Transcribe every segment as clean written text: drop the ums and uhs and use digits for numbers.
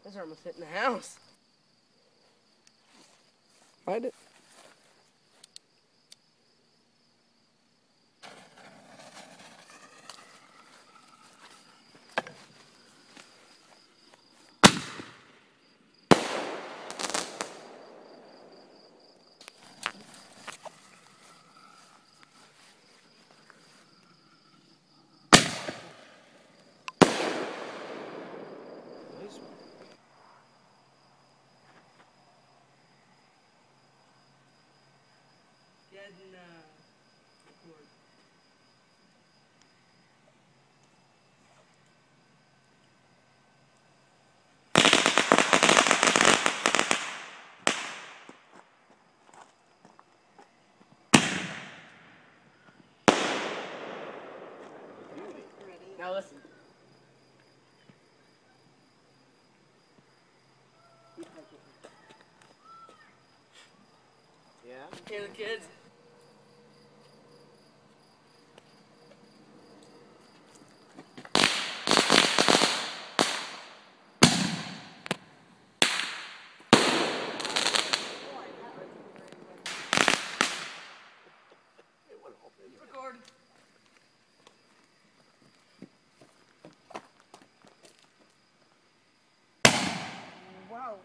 Those are almost hitting the house. Find it. Getting record. Now listen. Yeah? Hear the kids? Record. Whoa.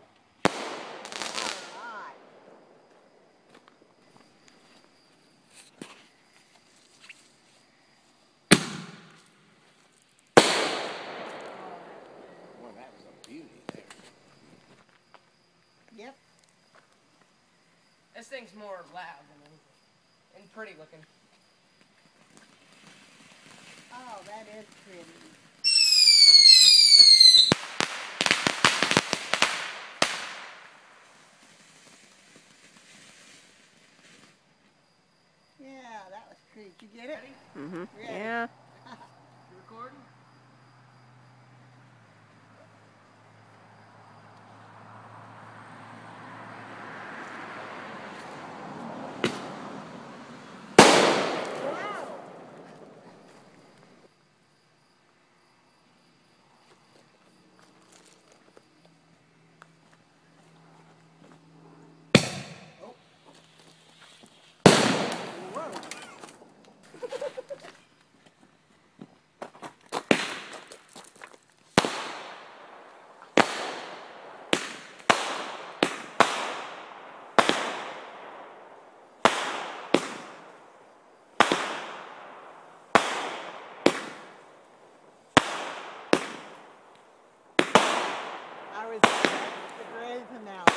Boy, that was a beauty there. Yep. This thing's more loud than anything. And pretty looking. Oh, that is pretty. Yeah, that was pretty. Did you get it? Mm-hmm. Ready? Yeah. You recording? Wow. I was the grave finale.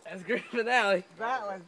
That's great finale. That was